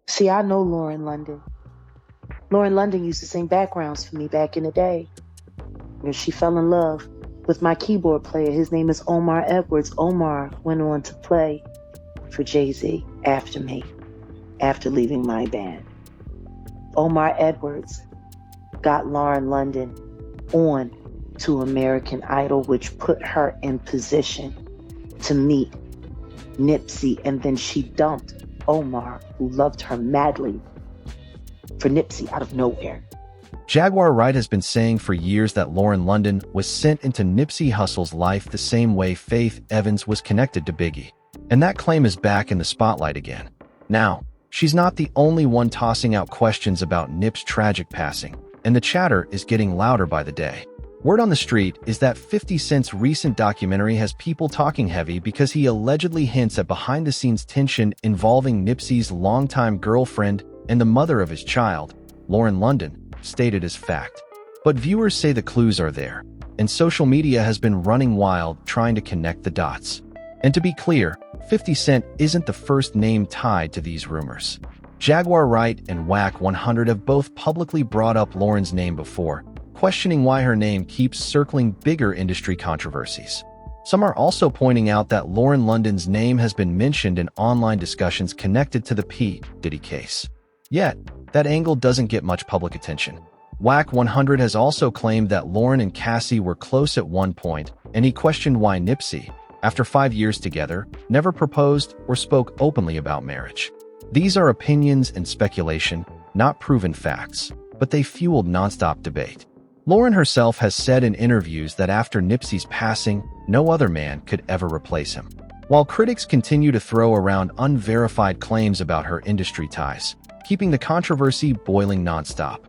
See, I know Lauren London. Lauren London used to sing backgrounds for me back in the day. And she fell in love with my keyboard player. His name is Omar Edwards. Omar went on to play for Jay-Z after me, after leaving my band. Omar Edwards got Lauren London on to American Idol, which put her in position to meet Nipsey, and then she dumped Omar, who loved her madly, for Nipsey out of nowhere. Jaguar Wright has been saying for years that Lauren London was sent into Nipsey Hussle's life the same way Faith Evans was connected to Biggie. And that claim is back in the spotlight again. Now, she's not the only one tossing out questions about Nip's tragic passing, and the chatter is getting louder by the day. Word on the street is that 50 Cent's recent documentary has people talking heavy because he allegedly hints at behind-the-scenes tension involving Nipsey's longtime girlfriend and the mother of his child, Lauren London, stated as fact. But viewers say the clues are there, and social media has been running wild trying to connect the dots. And to be clear, 50 Cent isn't the first name tied to these rumors. Jaguar Wright and Whack 100 have both publicly brought up Lauren's name before, questioning why her name keeps circling bigger industry controversies. Some are also pointing out that Lauren London's name has been mentioned in online discussions connected to the P. Diddy case. Yet, that angle doesn't get much public attention. Whack 100 has also claimed that Lauren and Cassie were close at one point, and he questioned why Nipsey, after 5 years together, never proposed or spoke openly about marriage. These are opinions and speculation, not proven facts, but they fueled nonstop debate. Lauren herself has said in interviews that after Nipsey's passing, no other man could ever replace him. While critics continue to throw around unverified claims about her industry ties, keeping the controversy boiling nonstop.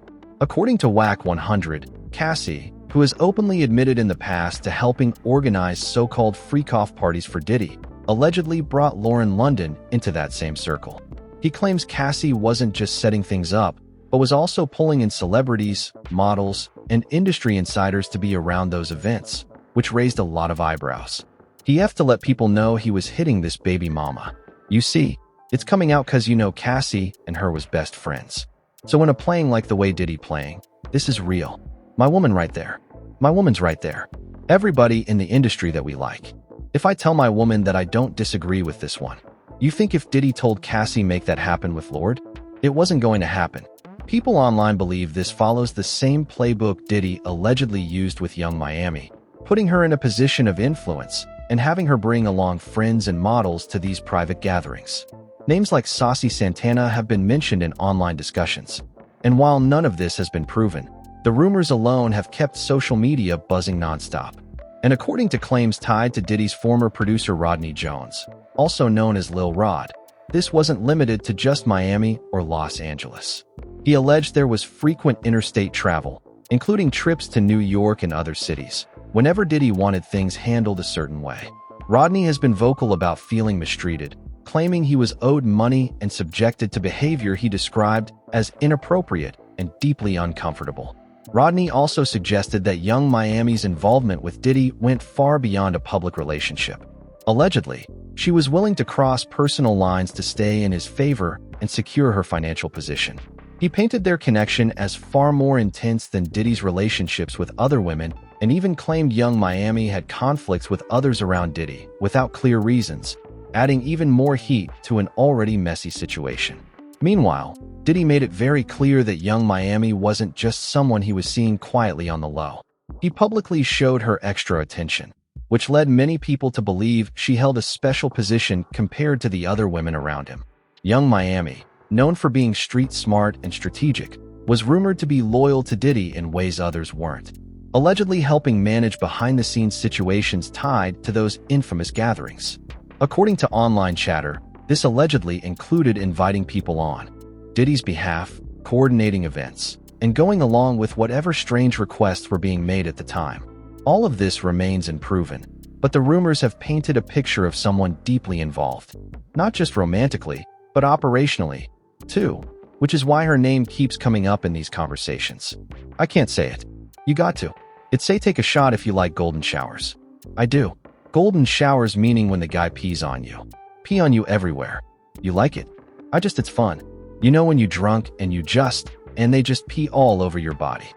According to Whack 100, Cassie, who has openly admitted in the past to helping organize so-called freak-off parties for Diddy, allegedly brought Lauren London into that same circle. He claims Cassie wasn't just setting things up, but was also pulling in celebrities, models, and industry insiders to be around those events, which raised a lot of eyebrows. He have to let people know he was hitting this baby mama. You see, it's coming out cause you know Cassie and her was best friends. So when a playing like the way Diddy playing, this is real. My woman right there. My woman's right there. Everybody in the industry that we like. If I tell my woman that I don't disagree with this one, you think if Diddy told Cassie make that happen with Lord? It wasn't going to happen. People online believe this follows the same playbook Diddy allegedly used with Young Miami, putting her in a position of influence and having her bring along friends and models to these private gatherings. Names like Saucy Santana have been mentioned in online discussions. And while none of this has been proven, the rumors alone have kept social media buzzing nonstop. And according to claims tied to Diddy's former producer Rodney Jones, also known as Lil Rod, this wasn't limited to just Miami or Los Angeles. He alleged there was frequent interstate travel, including trips to New York and other cities, whenever Diddy wanted things handled a certain way. Rodney has been vocal about feeling mistreated, claiming he was owed money and subjected to behavior he described as inappropriate and deeply uncomfortable. Rodney also suggested that Young Miami's involvement with Diddy went far beyond a public relationship. Allegedly, she was willing to cross personal lines to stay in his favor and secure her financial position. He painted their connection as far more intense than Diddy's relationships with other women and even claimed Young Miami had conflicts with others around Diddy without clear reasons, adding even more heat to an already messy situation. Meanwhile, Diddy made it very clear that Young Miami wasn't just someone he was seeing quietly on the low. He publicly showed her extra attention, which led many people to believe she held a special position compared to the other women around him. Young Miami, known for being street smart and strategic, was rumored to be loyal to Diddy in ways others weren't, allegedly helping manage behind-the-scenes situations tied to those infamous gatherings. According to online chatter, this allegedly included inviting people on Diddy's behalf, coordinating events, and going along with whatever strange requests were being made at the time. All of this remains unproven, but the rumors have painted a picture of someone deeply involved, not just romantically, but operationally, too, which is why her name keeps coming up in these conversations. I can't say it. You got to. It's say take a shot if you like golden showers. I do. Golden showers meaning when the guy pees on you. Pee on you everywhere. You like it? It's fun. You know when you drunk and they just pee all over your body.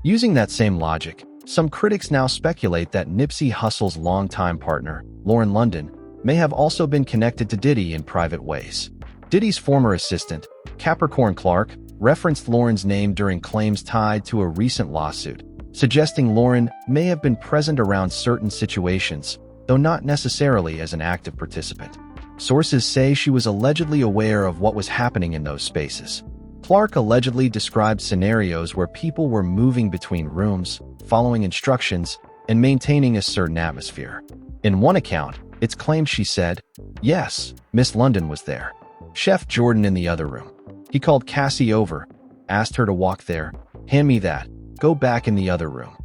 Using that same logic, some critics now speculate that Nipsey Hussle's longtime partner, Lauren London, may have also been connected to Diddy in private ways. Diddy's former assistant, Capricorn Clark, referenced Lauren's name during claims tied to a recent lawsuit, suggesting Lauren may have been present around certain situations, though not necessarily as an active participant. Sources say she was allegedly aware of what was happening in those spaces. Clark allegedly described scenarios where people were moving between rooms, following instructions, and maintaining a certain atmosphere. In one account, it's claimed she said, "Yes, Miss London was there. Chef Jordan in the other room. He called Cassie over, asked her to walk there, hand me that, go back in the other room."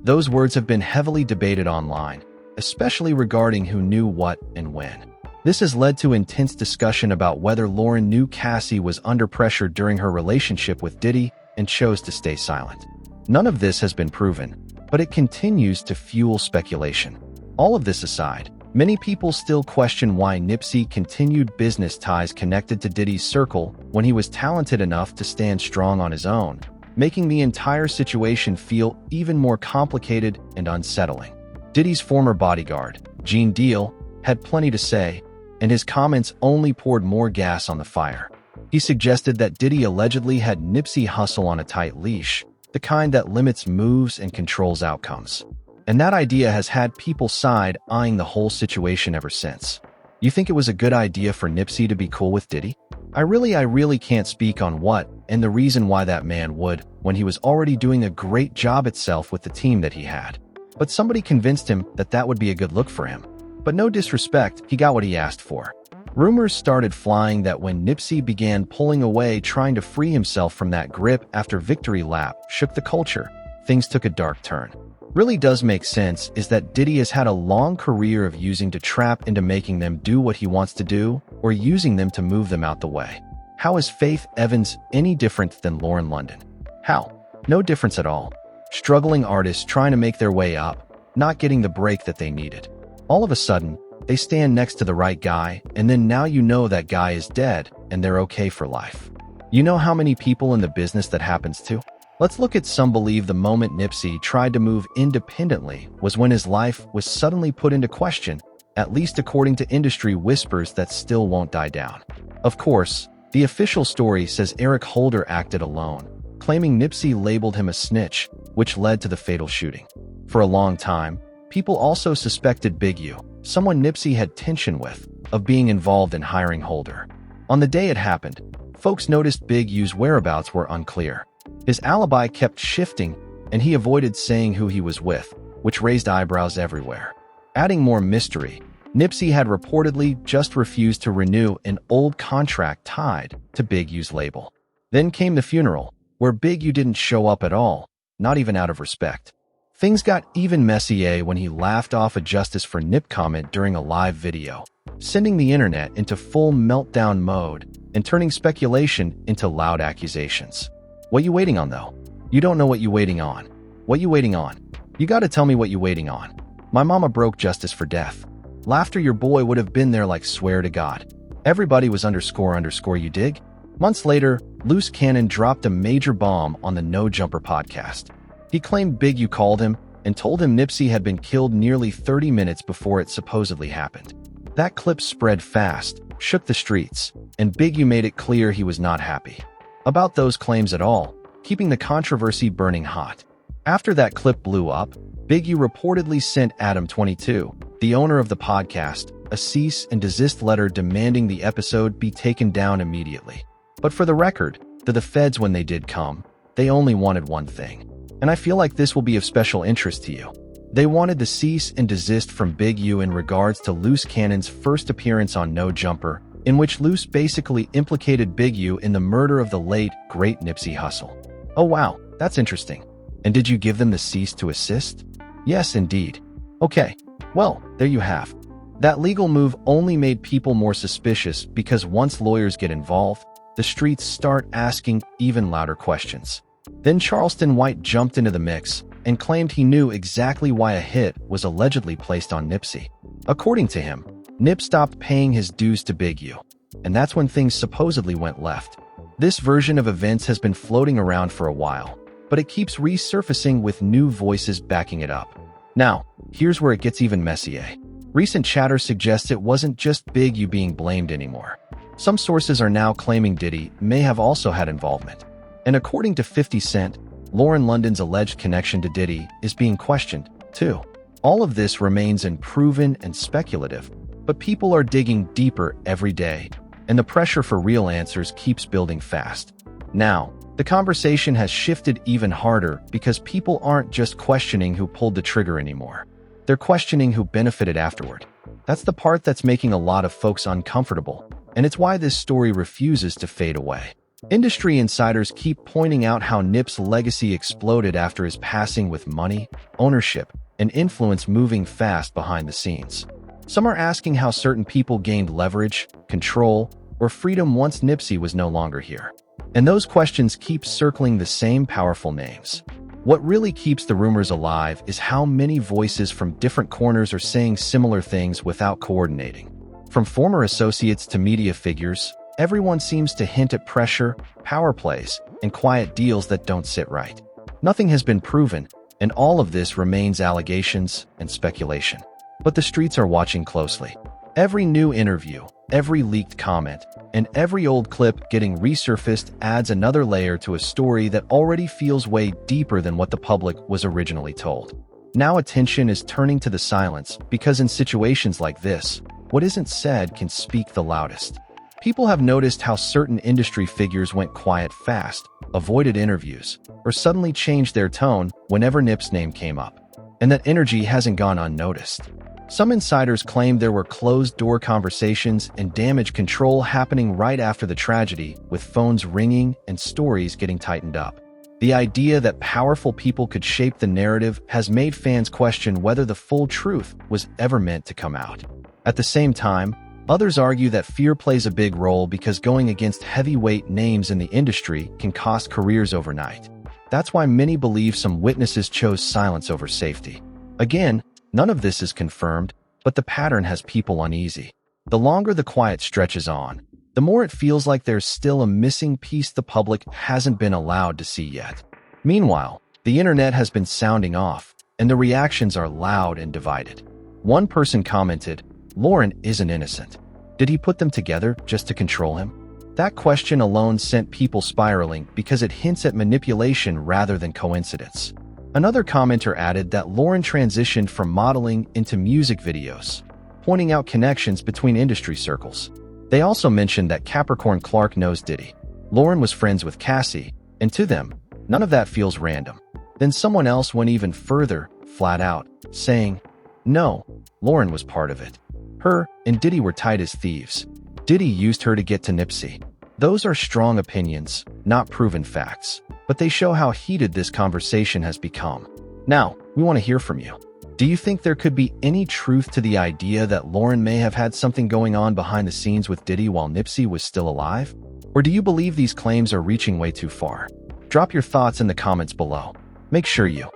Those words have been heavily debated online, especially regarding who knew what and when. This has led to intense discussion about whether Lauren knew Cassie was under pressure during her relationship with Diddy and chose to stay silent. None of this has been proven, but it continues to fuel speculation. All of this aside, many people still question why Nipsey continued business ties connected to Diddy's circle when he was talented enough to stand strong on his own, making the entire situation feel even more complicated and unsettling. Diddy's former bodyguard, Gene Deal, had plenty to say, and his comments only poured more gas on the fire. He suggested that Diddy allegedly had Nipsey Hussle on a tight leash, the kind that limits moves and controls outcomes. And that idea has had people side-eyeing the whole situation ever since. You think it was a good idea for Nipsey to be cool with Diddy? I really can't speak on what and the reason why that man would, when he was already doing a great job itself with the team that he had. But somebody convinced him that that would be a good look for him. But no disrespect, he got what he asked for. Rumors started flying that when Nipsey began pulling away trying to free himself from that grip after Victory Lap shook the culture, things took a dark turn. Really does make sense is that Diddy has had a long career of using to trap into making them do what he wants to do or using them to move them out the way. How is Faith Evans any different than Lauren London? How? No difference at all. Struggling artists trying to make their way up, not getting the break that they needed. All of a sudden, they stand next to the right guy, and then now you know that guy is dead, and they're okay for life. You know how many people in the business that happens to? Let's look at some believe the moment Nipsey tried to move independently was when his life was suddenly put into question, at least according to industry whispers that still won't die down. Of course, the official story says Eric Holder acted alone, claiming Nipsey labeled him a snitch, which led to the fatal shooting. For a long time, people also suspected Big U, someone Nipsey had tension with, of being involved in hiring Holder. On the day it happened, folks noticed Big U's whereabouts were unclear. His alibi kept shifting, and he avoided saying who he was with, which raised eyebrows everywhere. Adding more mystery, Nipsey had reportedly just refused to renew an old contract tied to Big U's label. Then came the funeral, where Big U didn't show up at all, not even out of respect. Things got even messier when he laughed off a Justice for Nip comment during a live video, sending the internet into full meltdown mode and turning speculation into loud accusations. What you waiting on, though? You don't know what you waiting on. What you waiting on? You gotta tell me what you waiting on. My mama broke justice for death. Laughter your boy would have been there like swear to God. Everybody was _ you dig? Months later, Loose Cannon dropped a major bomb on the No Jumper podcast. He claimed Big U called him and told him Nipsey had been killed nearly 30 minutes before it supposedly happened. That clip spread fast, shook the streets, and Big U made it clear he was not happy about those claims at all, keeping the controversy burning hot. After that clip blew up, Big U reportedly sent Adam22, the owner of the podcast, a cease and desist letter demanding the episode be taken down immediately. But for the record, to the feds when they did come, they only wanted one thing. And I feel like this will be of special interest to you. They wanted the cease and desist from Big U in regards to Loose Cannon's first appearance on No Jumper, in which Loose basically implicated Big U in the murder of the late, great Nipsey Hussle. Oh wow, that's interesting. And did you give them the cease to assist? Yes, indeed. Okay, well, there you have. That legal move only made people more suspicious because once lawyers get involved, the streets start asking even louder questions. Then Charleston White jumped into the mix and claimed he knew exactly why a hit was allegedly placed on Nipsey. According to him, Nip stopped paying his dues to Big U, and that's when things supposedly went left. This version of events has been floating around for a while, but it keeps resurfacing with new voices backing it up. Now, here's where it gets even messier. Recent chatter suggests it wasn't just Big U being blamed anymore. Some sources are now claiming Diddy may have also had involvement. And according to 50 Cent, Lauren London's alleged connection to Diddy is being questioned, too. All of this remains unproven and speculative, but people are digging deeper every day, and the pressure for real answers keeps building fast. Now, the conversation has shifted even harder because people aren't just questioning who pulled the trigger anymore. They're questioning who benefited afterward. That's the part that's making a lot of folks uncomfortable, and it's why this story refuses to fade away. Industry insiders keep pointing out how Nip's legacy exploded after his passing, with money, ownership, and influence moving fast behind the scenes. Some are asking how certain people gained leverage, control, or freedom once Nipsey was no longer here. And those questions keep circling the same powerful names. What really keeps the rumors alive is how many voices from different corners are saying similar things without coordinating. From former associates to media figures, everyone seems to hint at pressure, power plays, and quiet deals that don't sit right. Nothing has been proven, and all of this remains allegations and speculation. But the streets are watching closely. Every new interview, every leaked comment, and every old clip getting resurfaced adds another layer to a story that already feels way deeper than what the public was originally told. Now attention is turning to the silence, because in situations like this, what isn't said can speak the loudest. People have noticed how certain industry figures went quiet fast, avoided interviews, or suddenly changed their tone whenever Nip's name came up. And that energy hasn't gone unnoticed. Some insiders claim there were closed-door conversations and damage control happening right after the tragedy, with phones ringing and stories getting tightened up. The idea that powerful people could shape the narrative has made fans question whether the full truth was ever meant to come out. At the same time, others argue that fear plays a big role because going against heavyweight names in the industry can cost careers overnight. That's why many believe some witnesses chose silence over safety. Again, none of this is confirmed, but the pattern has people uneasy. The longer the quiet stretches on, the more it feels like there's still a missing piece the public hasn't been allowed to see yet. Meanwhile, the internet has been sounding off, and the reactions are loud and divided. One person commented, "Lauren isn't innocent. Did he put them together just to control him?" That question alone sent people spiraling because it hints at manipulation rather than coincidence. Another commenter added that Lauren transitioned from modeling into music videos, pointing out connections between industry circles. They also mentioned that Capricorn Clark knows Diddy. Lauren was friends with Cassie, and to them, none of that feels random. Then someone else went even further, flat out, saying, "No, Lauren was part of it. Her and Diddy were tight as thieves. Diddy used her to get to Nipsey." Those are strong opinions, not proven facts, but they show how heated this conversation has become. Now, we want to hear from you. Do you think there could be any truth to the idea that Lauren may have had something going on behind the scenes with Diddy while Nipsey was still alive? Or do you believe these claims are reaching way too far? Drop your thoughts in the comments below. Make sure you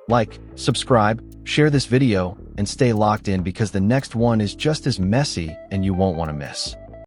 like, subscribe, share this video, and stay locked in because the next one is just as messy and you won't want to miss.